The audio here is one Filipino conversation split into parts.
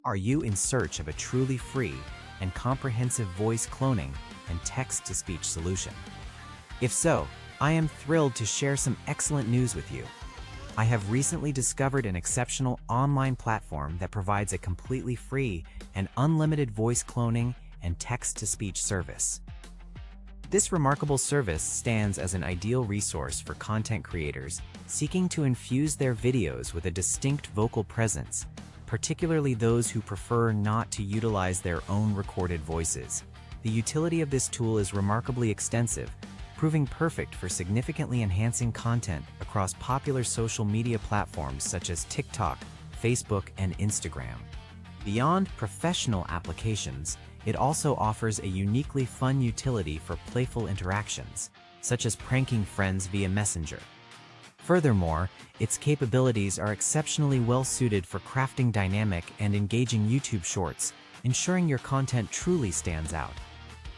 Are you in search of a truly free and comprehensive voice cloning and text-to-speech solution? If so, I am thrilled to share some excellent news with you. I have recently discovered an exceptional online platform that provides a completely free and unlimited voice cloning and text-to-speech service. This remarkable service stands as an ideal resource for content creators seeking to infuse their videos with a distinct vocal presence, particularly those who prefer not to utilize their own recorded voices. The utility of this tool is remarkably extensive, proving perfect for significantly enhancing content across popular social media platforms such as TikTok, Facebook, and Instagram. Beyond professional applications, it also offers a uniquely fun utility for playful interactions, such as pranking friends via Messenger. Furthermore, its capabilities are exceptionally well-suited for crafting dynamic and engaging YouTube Shorts, ensuring your content truly stands out.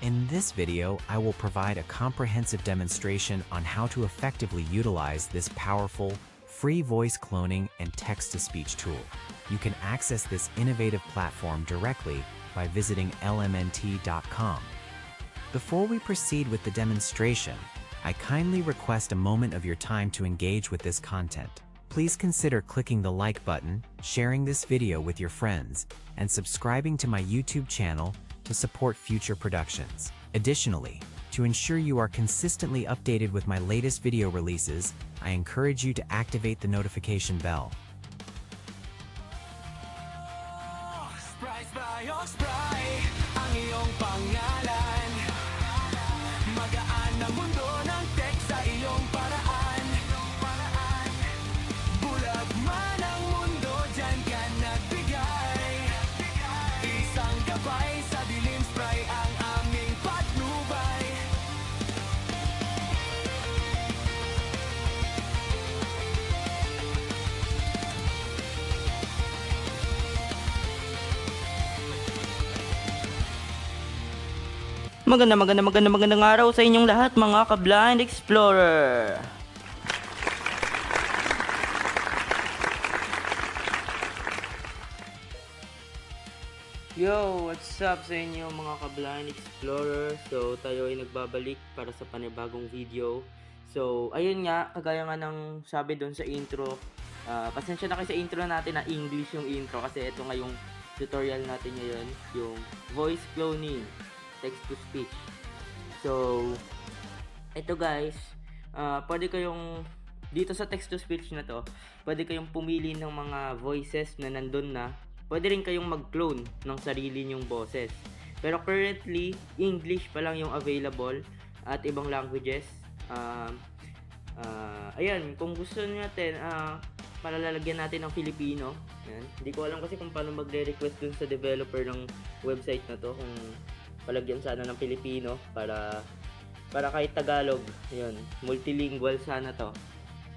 In this video, I will provide a comprehensive demonstration on how to effectively utilize this powerful, free voice cloning and text-to-speech tool. You can access this innovative platform directly by visiting lmnt.com. Before we proceed with the demonstration, I kindly request a moment of your time to engage with this content. Please consider clicking the like button, sharing this video with your friends, and subscribing to my YouTube channel to support future productions. Additionally, to ensure you are consistently updated with my latest video releases, I encourage you to activate the notification bell. Ang iyong pangalan, magaan na mundo ng text sa iyong paraan. Bulag man ang mundo, dyan ka nagbigay. Isang gabay sa dilim, spray ang aming patnubay. Magandang araw sa inyong lahat mga ka-Blind Explorer. Yo, what's up sa inyo mga ka-Blind Explorer? So, tayo ay nagbabalik para sa panibagong video. So, ayun nga, kagaya nga ng sabi doon sa intro. Pasensya na kayo sa intro natin na English yung intro kasi ito nga yung tutorial natin ngayon, yung voice cloning, text to speech. So, ito guys, pwede kayong dito sa text to speech na to, pwede kayong pumili ng mga voices na nandun na. Pwede rin kayong mag-clone ng sarili nyong boses. Pero currently, English pa lang yung available at ibang languages. Ayan, kung gusto natin, palalagyan natin ng Filipino. Ayan. Hindi ko alam kasi kung paano magre-request dun sa developer ng website na to, kung palagyan sana ng Filipino para kahit Tagalog, yun, multilingual sana to.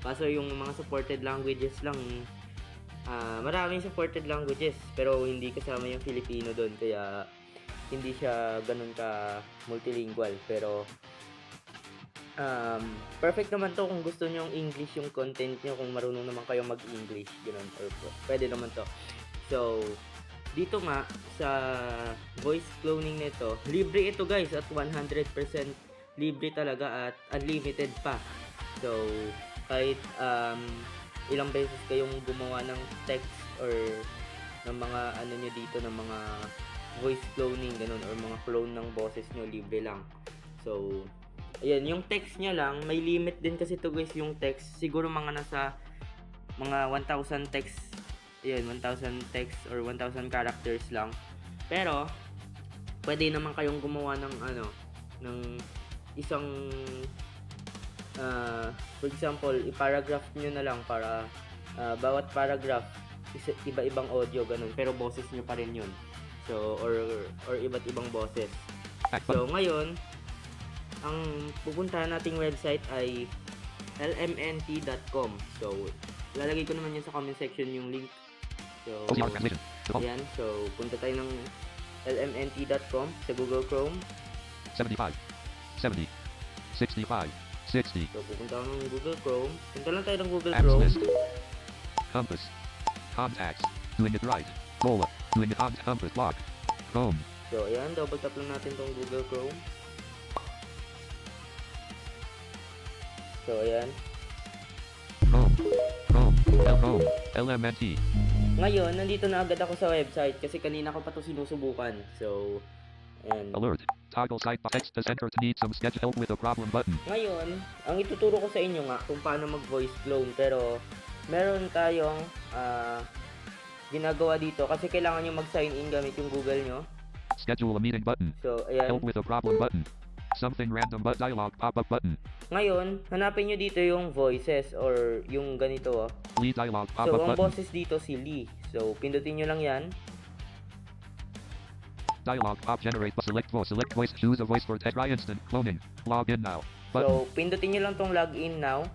Kaso yung mga supported languages lang, maraming supported languages pero hindi kasama yung Filipino doon, kaya hindi siya ganun ka multilingual. Pero perfect naman to kung gusto nyo yung English yung content nyo, kung marunong naman kayo mag-English, ganun, or pwede naman to. So, dito nga sa voice cloning nito, libre ito guys, at 100% libre talaga at unlimited pa. So kahit ilang beses kayong gumawa ng text or ng mga ano nyo dito, ng mga voice cloning ganun, or mga clone ng boses nyo, libre lang. So ayan, yung text nya lang, may limit din kasi to guys yung text. Siguro mga nasa mga 1,000 text. Ayan, 1,000 text or 1,000 characters lang. Pero pwede naman kayong gumawa ng ng isang for example, i-paragraph nyo na lang para bawat paragraph iba-ibang audio ganun, pero boses nyo pa rin yun. So or iba't ibang boses. So ngayon, ang pupuntahan nating website ay lmnt.com. So lalagay ko naman yun sa comment section yung link. So, ayan. So, punta tayo ng lmnt.com sa Google Chrome. 75, 70, 65, 60. So, pupunta ako ng Google Chrome. Punta lang tayo ng Google Apps Chrome. list. Compass. Contacts. Doing it right. Cola. Doing it on compass lock. Home. So, ayan, double tap lang natin tong Google Chrome. So, ayan. Home. Home. Home. LMNT. Ngayon, nandito na agad ako sa website kasi kanina ko pa to sinusubukan. So, ayan. Alert. Toggle site text to center to need some sketch help with a problem button. Ngayon, ang ituturo ko sa inyo nga kung paano mag-voice clone. Pero, meron tayong ginagawa dito kasi kailangan nyo mag-sign in gamit yung Google nyo. Schedule a meeting button. So, ayan. Help with a problem button. Something random but dialog pop-up button. Ngayon, hanapin nyo dito yung voices or yung ganito. Lee dialog So, pop-up ang button. boses dito si Lee. So, pindutin nyo lang yan. Dialog pop generate select voice choose a voice for try instant cloning. Log in now. Button. So, pindutin nyo lang tong login now.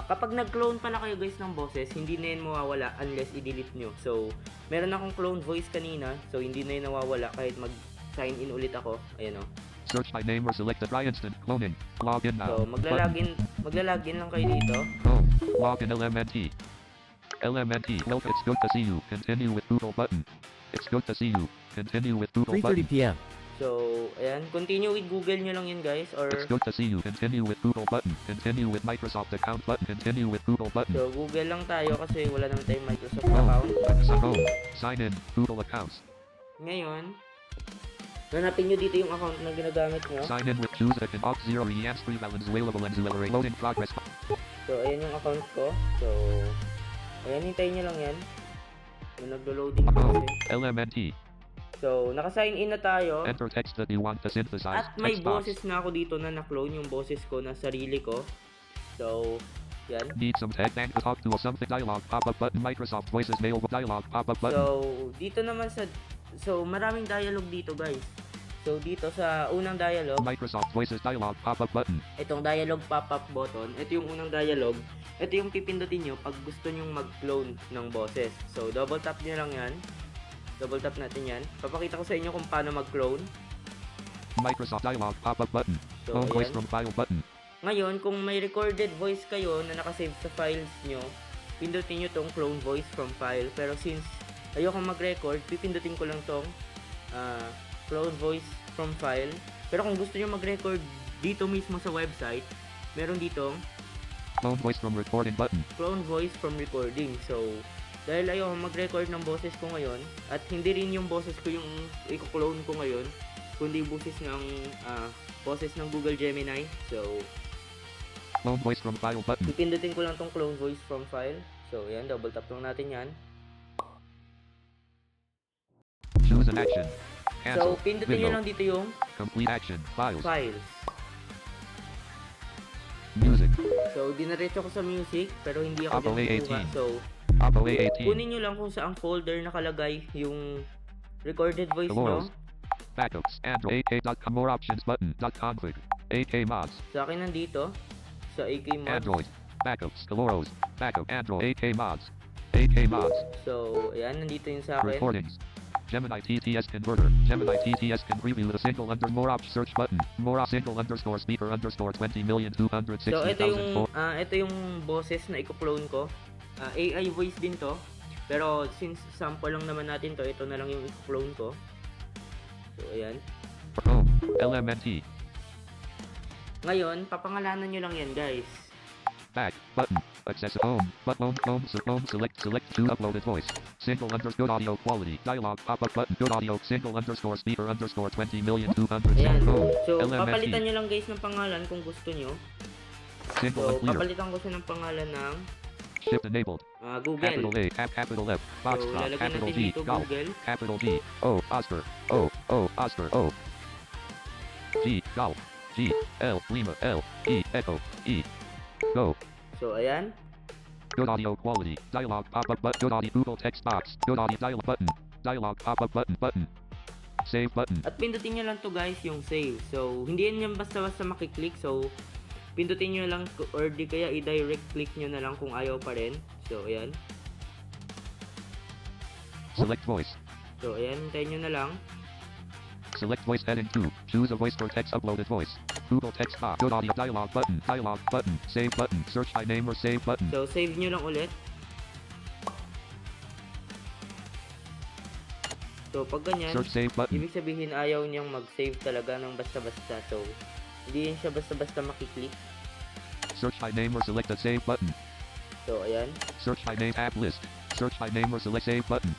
Kapag nag-clone pala kayo guys ng boses, hindi na yun mawawala unless i-delete nyo. So, meron akong clone voice kanina. So, hindi na yun nawawala kahit mag-sign in ulit ako. Ayan o. Search by name or select the try instant cloning. Log in now. So, maglalagin lang kayo dito. Home. Log in LMNT. LMNT. Well, it's good to see you. Continue with Google button. It's good to see you. Continue with Google 3:30 button. p.m. So, ayan. Continue with Google nyo lang yun guys. Or, It's good to see you. Continue with Google button. Continue with Microsoft account button. Continue with Google button. so, Google lang tayo kasi wala naman tayong Microsoft Home. account. So home. Sign in. Google accounts. Ngayon, hanapin nyo dito yung account na ginagamit nyo. Sign in with choose and opt 0 EANS prevalence available and Zuellerate. Loading progress. So, ayan yung account ko. So, ayan, hintayin nyo lang yan. So, naglo-loading pa Home. kasi. LMNT. So, naka-sign in na tayo. Enter text that you want to synthesize. At may Text box. boses na ako dito na na-clone yung boses ko na sarili ko. So, yan. Need some text and to talk to a something dialog pop-up button. Microsoft Voices mail dialog pop-up button. So, dito naman sa... So, maraming dialogue dito guys. So, dito sa unang dialogue, Microsoft Voices dialog pop-up button. itong dialogue pop-up button, ito yung unang dialogue. Ito yung pipindutin nyo pag gusto nyo mag-clone ng boses. So, double tap nyo lang yan. Double tap natin yan. Papakita ko sa inyo kung paano mag-clone. Microsoft dialog pop-up button. So, Home voice ayan. from file button. Ngayon, kung may recorded voice kayo na nakasave sa files nyo, pindutin nyo tong clone voice from file. Pero since ayoko mag-record, pipindutin ko lang tong clone voice from file. Pero kung gusto nyo mag-record dito mismo sa website, meron ditong Clone voice from recording button. clone voice from recording. So, dahil ayoko mag-record ng boses ko ngayon, at hindi rin yung boses ko yung i-clone ko ngayon, kundi boses ng Google Gemini. So, Clone voice from file button. pipindutin ko lang tong clone voice from file. So, yan, double tap lang natin yan. Choose an action. So, Cancel. pindutin nyo Window. lang dito yung Complete action. Files. files. Music. So, dinaretso ko sa music, pero hindi ako Apple dyan kukuha. A18. So, Oppo A18. kunin nyo lang kung saang folder nakalagay yung recorded voice nyo. Colors. Backups. Android AK.com. More options button. .config. AK mods. Sa akin nandito, sa AK Mods. Android. Backups. Caloros. Backup. Android. AK mods. AK mods. So, ayan, nandito yung sa akin. Recordings. Gemini TTS converter. Gemini TTS can preview the single under more op search button. More op single underscore speaker underscore 20,260,004. So, ito yung boses na i-clone ko. AI voice din to. Pero since sample lang naman natin to, ito na lang yung i-clone ko. So, ayan. Home. LMNT. Ngayon, papangalanan nyo lang yan, guys. Back. Button. Access home. But home. Select to uploaded voice. Single underscore audio quality. Dialog pop-up button. Good audio. Single underscore speaker underscore 20,260,004. Ayan. Home. So, LMNT. papalitan nyo lang guys ng pangalan kung gusto nyo. Single So, and clear. papalitan ko siya ng pangalan ng Shift enabled. Google. Capital A. Capital F. Box So, drop. lalagyan Capital natin G. dito Golf. Google. Capital G. O. Oscar. O. Oscar. O. G. Golf. G. L. Lima. L. E. Echo. E. Go. So, ayan. Good audio quality. Dialog pop-up button. Good audio. Google text box. Good audio dialog button. Dialog pop-up button. Button. Save button. At pindutin nyo lang to guys, yung save. So, hindi yan yung basta-basta makiklik. So, pindutin nyo lang or di kaya i-direct click nyo na lang kung ayaw pa rin. So, ayan. Select voice. So, ayan. Hintayin nyo na lang. Select voice heading 2. Choose a voice for text uploaded voice. Google text box. Good audio dialog button. Dialog button. Save button. Search by name or save button. So, save nyo lang ulit. So, pag ganyan, Search save button. ibig sabihin ayaw niyang mag-save talaga ng basta-basta. So, hindi yun siya basta-basta makiklik. Search by name or select a save button. So, ayan. Search by name app list. Search by name or select save button.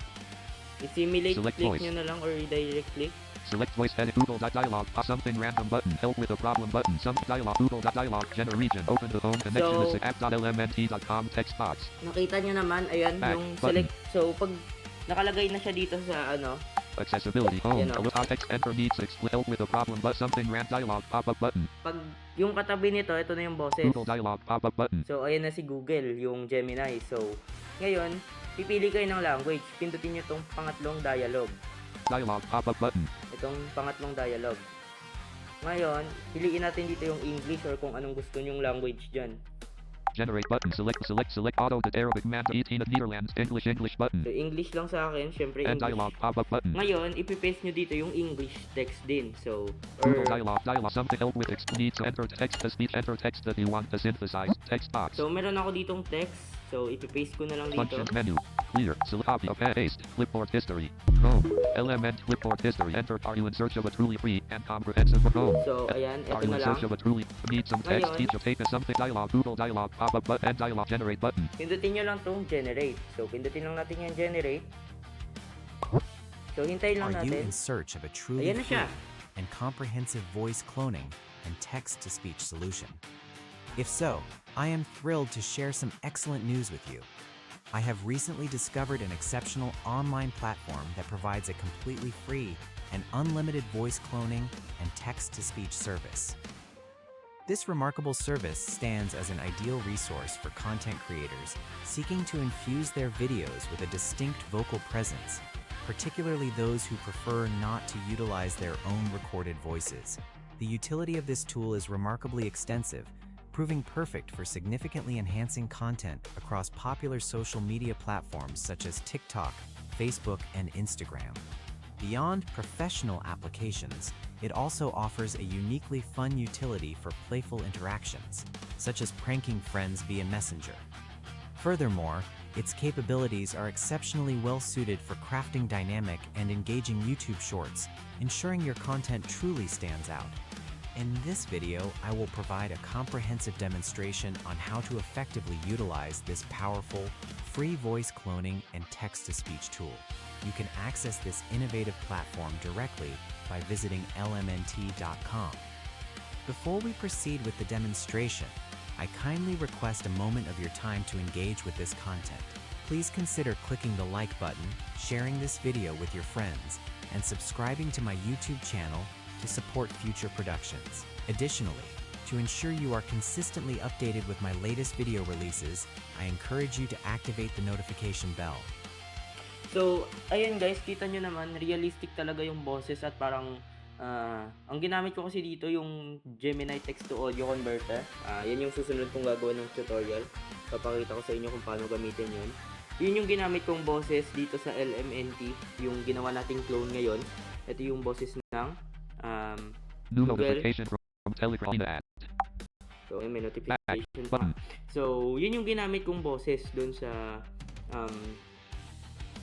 I-simulate, Select click voice. nyo na lang or redirect click. Select voice edit Google dialog. Something random button. Help with a problem button. Some dialog. Google dialog. General region. Open the home connection. So, app.lmnt.com text box. Nakita nyo naman, ayan, Back yung button. select. So, pag nakalagay na siya dito sa ano, Accessibility. Home. Yan o. Text enter needs help with a problem but something rand dialog. Pop up button. pag yung katabi nito, ito na yung boses. Google dialog. Pop up button. So, ayan na si Google, yung Gemini. So, ngayon, pipili kayo ng language. Pindutin nyo itong pangatlong dialog. Dialog. Pop up button. Itong pangatlong dialog. Ngayon, piliin natin dito yung English or kung anong gusto nyong language dyan. Generate button. Select auto to Arabic man 18 of Netherlands. English button. So, English lang sa akin. Syempre, And English. dialog. Pop up button. Ngayon, ipipaste nyo dito yung English text din. So, Google dialog. Something help with needs to enter text to speech. Enter text that you want to synthesize. Text box. So, meron ako ditong text. So, ipipaste ko na lang dito. Functions menu. Clear. Select copy of paste. Clipboard history. Chrome. Element clipboard history. Enter. Are you in search of a truly free and comprehensive Chrome? So, ayan, Are ito you na in lang. search of a truly need some text? Ngayon. Teach of tape is something dialog. Google dialog. Pop up button and dialog generate button. Pindutin nyo lang tong generate. So, pindutin lang natin yung generate. So, hintayin lang Are you natin. in search of a truly Ayan na free siya. and comprehensive voice cloning and text-to-speech solution? If so, I am thrilled to share some excellent news with you. I have recently discovered an exceptional online platform that provides a completely free and unlimited voice cloning and text-to-speech service. This remarkable service stands as an ideal resource for content creators seeking to infuse their videos with a distinct vocal presence, particularly those who prefer not to utilize their own recorded voices. The utility of this tool is remarkably extensive, proving perfect for significantly enhancing content across popular social media platforms such as TikTok, Facebook, and Instagram. Beyond professional applications, it also offers a uniquely fun utility for playful interactions, such as pranking friends via Messenger. Furthermore, its capabilities are exceptionally well suited for crafting dynamic and engaging YouTube shorts, ensuring your content truly stands out. In this video, I will provide a comprehensive demonstration on how to effectively utilize this powerful, free voice cloning and text-to-speech tool. You can access this innovative platform directly by visiting lmnt.com. Before we proceed with the demonstration, I kindly request a moment of your time to engage with this content. Please consider clicking the like button, sharing this video with your friends, and subscribing to my YouTube channel to support future productions. Additionally, to ensure you are consistently updated with my latest video releases, I encourage you to activate the notification bell. So, ayun guys, kita nyo naman, realistic talaga yung boses at parang, ang ginamit ko kasi dito yung Gemini Text to Audio Converter. Yan yung susunod kong gagawa ng tutorial. Papakita ko sa inyo kung paano gamitin yun. Yun yung ginamit kong boses dito sa LMNT, yung ginawa nating clone ngayon. Ito yung boses ng New Google. notification from Telegram app. So, may notification pa. Button. So, yun yung ginamit kong boses dun sa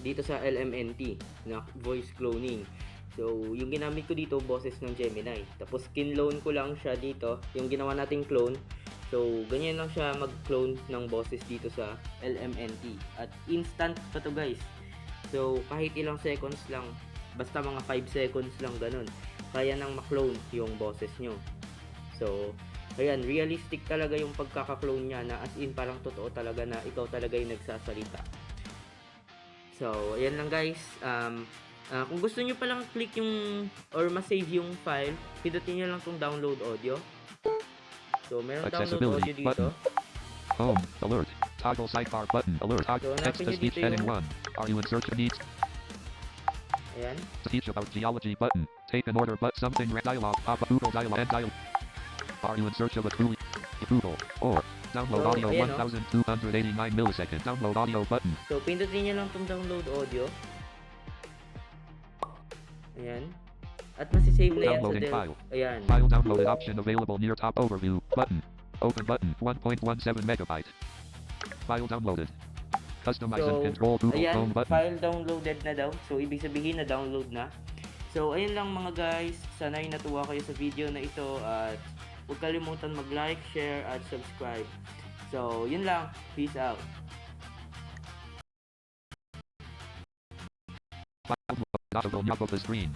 dito sa LMNT na voice cloning. So, yung ginamit ko dito, boses ng Gemini. Tapos, kinlone ko lang siya dito, yung ginawa nating clone. So, ganyan lang siya mag-clone ng boses dito sa LMNT. At instant pa to guys. So, kahit ilang seconds lang, basta mga 5 seconds lang ganun, kaya nang ma-clone yung boses nyo. So, ayan, realistic talaga yung pagkaka-clone niya na as in parang totoo talaga na ikaw talaga yung nagsasalita. So, ayan lang guys. Kung gusto nyo palang click yung or ma-save yung file, pindutin nyo lang tong download audio. So, meron download Accessibility audio dito. button. Home. Alert. Toggle sidebar button. Alert. So, Text hanapin to nyo speech dito heading yung 1. Are you in search of needs? ayan. Teach about geology button. Take an order but something dialog. Pop up Google dialog and dialog. Are you in search of a truly Google or download So, audio ayan, oh. 1289 milliseconds. Download audio button. So, pindutin nyo lang tong download audio. Ayan. At masisave na yan sa Downloading Dell. file. Ayan. File downloaded option available near top overview button. Open button 1.17 megabyte. File downloaded. Customize So, and control Google ayan, Chrome button. file downloaded na daw. So, ibig sabihin na download na. So, ayun lang mga guys. Sana'y natuwa kayo sa video na ito at huwag kalimutan mag-like, share, at subscribe. So, yun lang. Peace out. File mode, toggle knob of the screen.